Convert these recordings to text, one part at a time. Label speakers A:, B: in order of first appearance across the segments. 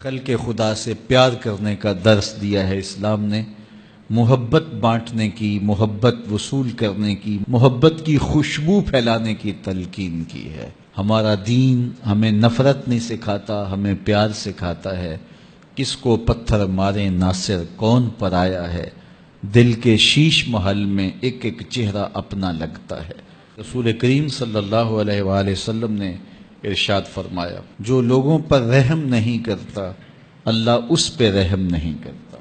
A: خلق خدا سے پیار کرنے کا درس دیا ہے اسلام نے، محبت بانٹنے کی، محبت وصول کرنے کی، محبت کی خوشبو پھیلانے کی تلقین کی ہے۔ ہمارا دین ہمیں نفرت نہیں سکھاتا، ہمیں پیار سکھاتا ہے۔ کس کو پتھر مارے ناصر کون پر آیا ہے، دل کے شیش محل میں ایک ایک چہرہ اپنا لگتا ہے۔ رسول کریم صلی اللہ علیہ وآلہ وسلم نے ارشاد فرمایا، جو لوگوں پر رحم نہیں کرتا اللہ اس پہ رحم نہیں کرتا۔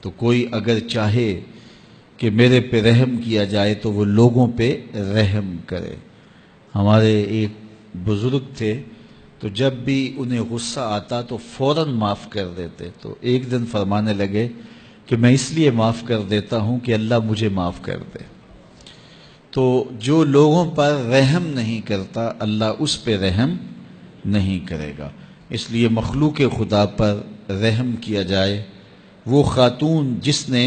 A: تو کوئی اگر چاہے کہ میرے پہ رحم کیا جائے تو وہ لوگوں پہ رحم کرے۔ ہمارے ایک بزرگ تھے، تو جب بھی انہیں غصہ آتا تو فوراً معاف کر دیتے۔ تو ایک دن فرمانے لگے کہ میں اس لیے معاف کر دیتا ہوں کہ اللہ مجھے معاف کر دے۔ تو جو لوگوں پر رحم نہیں کرتا اللہ اس پہ رحم نہیں کرے گا۔ اس لیے مخلوق خدا پر رحم کیا جائے۔ وہ خاتون جس نے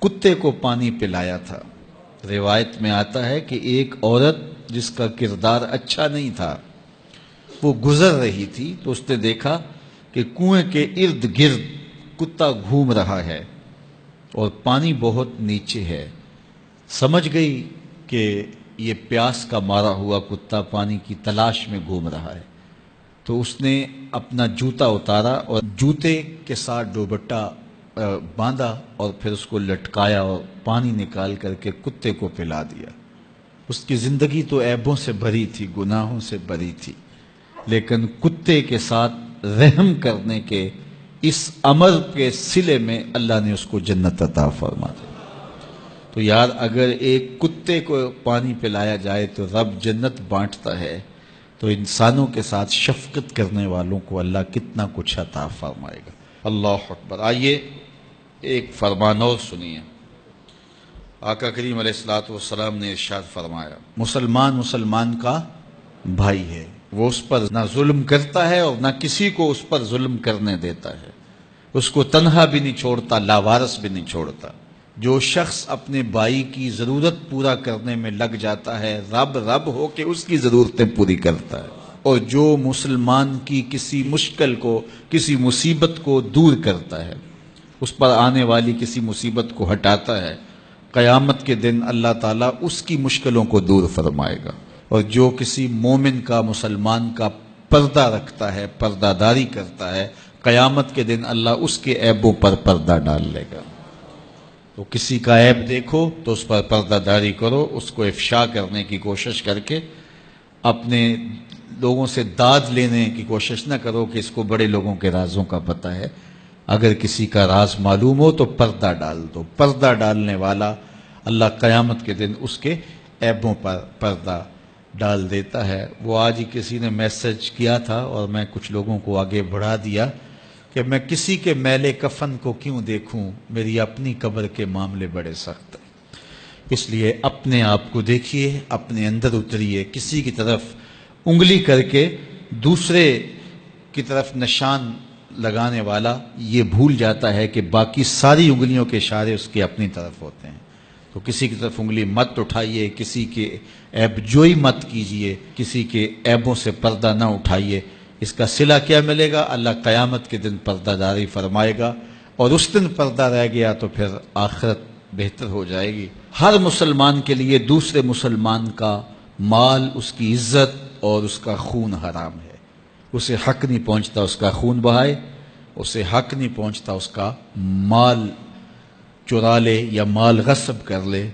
A: کتے کو پانی پلایا تھا، روایت میں آتا ہے کہ ایک عورت جس کا کردار اچھا نہیں تھا وہ گزر رہی تھی، تو اس نے دیکھا کہ کنویں کے ارد گرد کتا گھوم رہا ہے اور پانی بہت نیچے ہے۔ سمجھ گئی کہ یہ پیاس کا مارا ہوا کتا پانی کی تلاش میں گھوم رہا ہے، تو اس نے اپنا جوتا اتارا اور جوتے کے ساتھ دوپٹہ باندھا اور پھر اس کو لٹکایا اور پانی نکال کر کے کتے کو پلا دیا۔ اس کی زندگی تو عیبوں سے بھری تھی، گناہوں سے بھری تھی، لیکن کتے کے ساتھ رحم کرنے کے اس امر کے صلے میں اللہ نے اس کو جنت عطا فرما دی۔ تو یار اگر ایک کتے کو پانی پلایا جائے تو رب جنت بانٹتا ہے، تو انسانوں کے ساتھ شفقت کرنے والوں کو اللہ کتنا کچھ عطا فرمائے گا۔ اللہ اکبر۔ آئیے ایک فرمان اور سنیے۔ آقا کریم علیہ الصلوۃ والسلام نے ارشاد فرمایا، مسلمان کا بھائی ہے، وہ اس پر نہ ظلم کرتا ہے اور نہ کسی کو اس پر ظلم کرنے دیتا ہے، اس کو تنہا بھی نہیں چھوڑتا، لاوارث بھی نہیں چھوڑتا۔ جو شخص اپنے بھائی کی ضرورت پورا کرنے میں لگ جاتا ہے، رب ہو کے اس کی ضرورتیں پوری کرتا ہے، اور جو مسلمان کی کسی مشکل کو، کسی مصیبت کو دور کرتا ہے، اس پر آنے والی کسی مصیبت کو ہٹاتا ہے، قیامت کے دن اللہ تعالیٰ اس کی مشکلوں کو دور فرمائے گا۔ اور جو کسی مومن کا، مسلمان کا پردہ رکھتا ہے، پردہ داری کرتا ہے، قیامت کے دن اللہ اس کے عیبوں پر پردہ ڈال لے گا۔ تو کسی کا عیب دیکھو تو اس پر پردہ داری کرو، اس کو افشا کرنے کی کوشش کر کے اپنے لوگوں سے داد لینے کی کوشش نہ کرو کہ اس کو بڑے لوگوں کے رازوں کا پتہ ہے۔ اگر کسی کا راز معلوم ہو تو پردہ ڈال دو۔ پردہ ڈالنے والا اللہ قیامت کے دن اس کے عیبوں پر پردہ ڈال دیتا ہے۔ وہ آج ہی کسی نے میسج کیا تھا اور میں کچھ لوگوں کو آگے بڑھا دیا کہ میں کسی کے میلے کفن کو کیوں دیکھوں، میری اپنی قبر کے معاملے بڑے سخت ہیں۔ اس لیے اپنے آپ کو دیکھیے، اپنے اندر اتریے۔ کسی کی طرف انگلی کر کے دوسرے کی طرف نشان لگانے والا یہ بھول جاتا ہے کہ باقی ساری انگلیوں کے اشارے اس کے اپنی طرف ہوتے ہیں۔ تو کسی کی طرف انگلی مت اٹھائیے، کسی کے عیب جوئی مت کیجیے، کسی کے عیبوں سے پردہ نہ اٹھائیے۔ اس کا صلہ کیا ملے گا؟ اللہ قیامت کے دن پردہ داری فرمائے گا، اور اس دن پردہ رہ گیا تو پھر آخرت بہتر ہو جائے گی۔ ہر مسلمان کے لیے دوسرے مسلمان کا مال، اس کی عزت اور اس کا خون حرام ہے۔ اسے حق نہیں پہنچتا اس کا خون بہائے، اسے حق نہیں پہنچتا اس کا مال چرا لے یا مال غصب کر لے،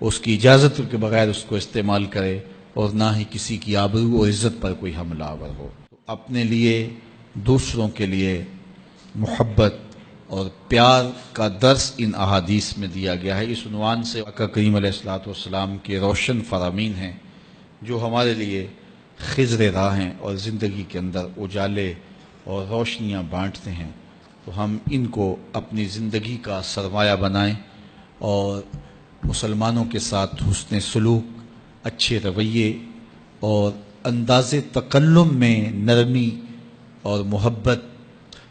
A: اس کی اجازت کے بغیر اس کو استعمال کرے، اور نہ ہی کسی کی آبرو اور عزت پر کوئی حملہ آور ہو۔ اپنے لیے، دوسروں کے لیے محبت اور پیار کا درس ان احادیث میں دیا گیا ہے۔ اس عنوان سے آقا کریم علیہ الصلوۃ والسلام کے روشن فرامین ہیں جو ہمارے لیے خضر راہ ہیں اور زندگی کے اندر اجالے اور روشنیاں بانٹتے ہیں۔ تو ہم ان کو اپنی زندگی کا سرمایہ بنائیں اور مسلمانوں کے ساتھ حسن سلوک، اچھے رویے اور انداز تکلم میں نرمی اور محبت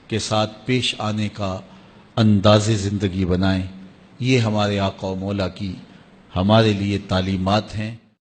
A: کے ساتھ پیش آنے کا انداز زندگی بنائیں۔ یہ ہمارے آقا و مولا کی ہمارے لیے تعلیمات ہیں۔